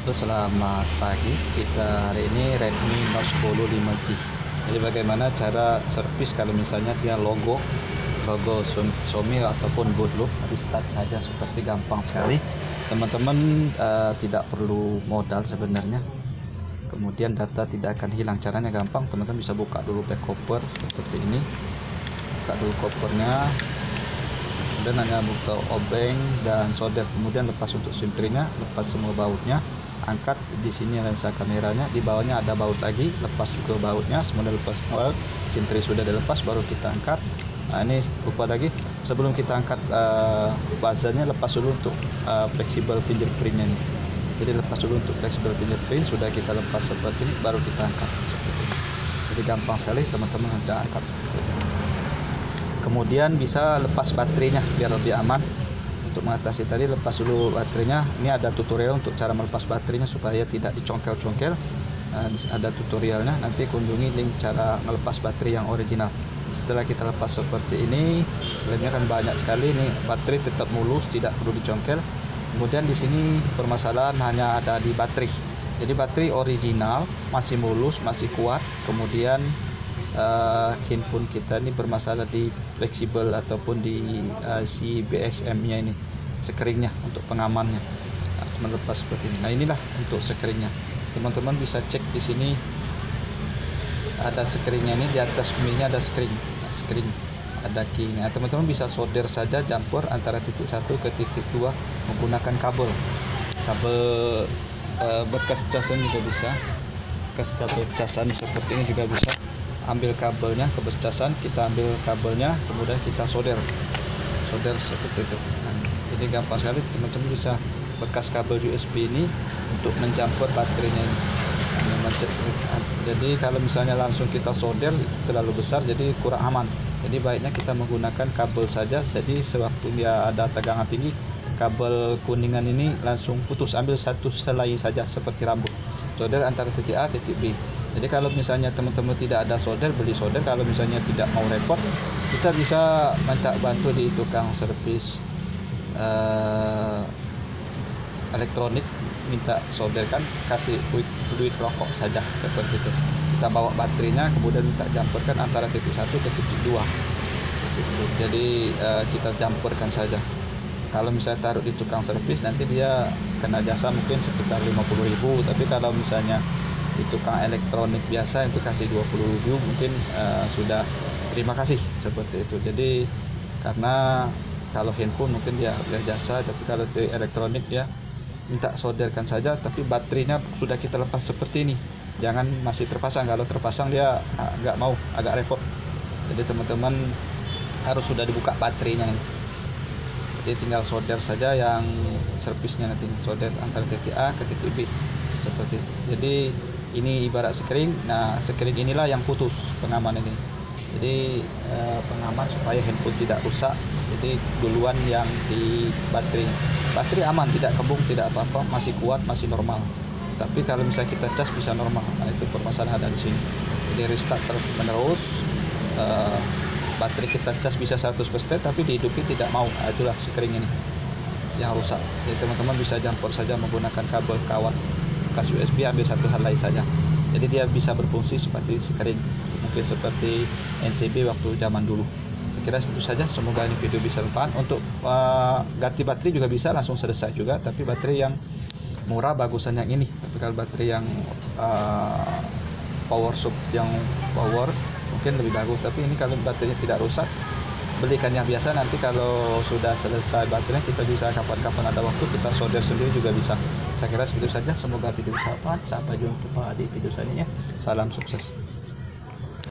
Selamat pagi. Kita hari ini Redmi Note 10 5G. Jadi bagaimana cara servis kalau misalnya dia logo Xiaomi ataupun bootloop, restart saja seperti gampang sekali. Teman-teman tidak perlu modal sebenarnya. Kemudian data tidak akan hilang. Caranya gampang, teman-teman bisa buka dulu back cover seperti ini. Buka dulu covernya. Kemudian hanya buka obeng dan solder. Kemudian lepas untuk SIM tray-nya, lepas semua bautnya. Angkat di sini lensa kameranya, di bawahnya ada baut lagi, lepas juga bautnya. Semuanya lepas baut, SIM tray sudah dilepas, baru kita angkat. Nah, ini lupa lagi, sebelum kita angkat buzzernya, lepas dulu untuk flexible fingerprintnya nih. Jadi lepas dulu untuk flexible fingerprint, sudah kita lepas seperti ini, baru kita angkat seperti ini. Jadi gampang sekali teman-teman sudah angkat seperti ini. Kemudian bisa lepas baterainya biar lebih aman. Untuk mengatasi tadi, lepas dulu baterainya. Ini ada tutorial untuk cara melepas baterainya supaya tidak dicongkel-congkel. Ada tutorialnya, nanti kunjungi link cara melepas baterai yang original. Setelah kita lepas seperti ini, klaimnya kan banyak sekali. Ini baterai tetap mulus, tidak perlu dicongkel. Kemudian di sini permasalahan hanya ada di baterai. Jadi baterai original masih mulus, masih kuat. Kemudian handphone kita ini bermasalah di fleksibel ataupun di si BSM-nya ini, screen-nya untuk pengamannya. Melepas seperti ini. Nah, inilah untuk screen-nya. Teman-teman bisa cek di sini ada screen-nya, ini di atas minya ada screen. Nah, screen ada key. Nah, teman-teman bisa solder saja jumper antara titik 1 ke titik 2 menggunakan kabel bekas casan juga bisa. Bekas kabel casan seperti ini juga bisa. Ambil kabelnya ke casan, kita ambil kabelnya, kemudian kita solder seperti itu. Nah, jadi gampang sekali, teman-teman bisa bekas kabel USB ini untuk menjumper baterainya ini. Jadi kalau misalnya langsung kita solder terlalu besar, jadi kurang aman. Jadi baiknya kita menggunakan kabel saja. Jadi sewaktu dia ada tegangan tinggi, kabel kuningan ini langsung putus, ambil satu helai saja seperti rambut. Solder antara titik A titik B. Jadi kalau misalnya teman-teman tidak ada solder, beli solder. Kalau misalnya tidak mau repot, kita bisa minta bantu di tukang servis elektronik, minta solderkan, kasih duit rokok saja seperti itu. Kita bawa baterainya, kemudian minta jumperkan antara titik 1 ke titik 2 gitu. Jadi kita jumperkan saja. Kalau misalnya taruh di tukang servis, nanti dia kena jasa mungkin sekitar 50.000. Tapi kalau misalnya di tukang elektronik biasa itu kasih 20.000, mungkin sudah terima kasih seperti itu. Jadi karena kalau handphone mungkin dia jasa, tapi kalau di elektronik dia minta solderkan saja. Tapi baterainya sudah kita lepas seperti ini, jangan masih terpasang. Kalau terpasang dia nggak mau, agak repot. Jadi teman-teman harus sudah dibuka baterainya ini. Jadi tinggal solder saja, yang servisnya nanti solder antara titik A ke titik B seperti itu. Jadi ini ibarat screen. Nah, screen inilah yang putus, pengaman ini. Jadi pengaman supaya handphone tidak rusak. Jadi duluan yang di baterai aman, tidak kembung, tidak apa-apa, masih kuat, masih normal. Tapi kalau misalnya kita cas bisa normal. Nah, itu permasalahan ada di sini. Jadi restart terus menerus. Baterai kita cas bisa 100%, tapi dihidupi tidak mau. Nah, itulah screen ini yang rusak. Jadi teman-teman bisa jumper saja menggunakan kabel kawat bekas USB, ambil satu helai saja. Jadi dia bisa berfungsi seperti screen, mungkin seperti NCB waktu zaman dulu. Saya kira itu saja, semoga ini video bisa bermanfaat. Untuk ganti baterai juga bisa langsung selesai juga, tapi baterai yang murah bagusan yang ini. Tapi kalau baterai yang power sub yang power mungkin lebih bagus. Tapi ini kalau baterainya tidak rusak, belikan yang biasa. Nanti kalau sudah selesai baterainya, kita bisa kapan-kapan ada waktu kita solder sendiri juga bisa. Saya kira segitu saja, semoga video bisa bermanfaat. Sampai jumpa di video selanjutnya. Salam sukses.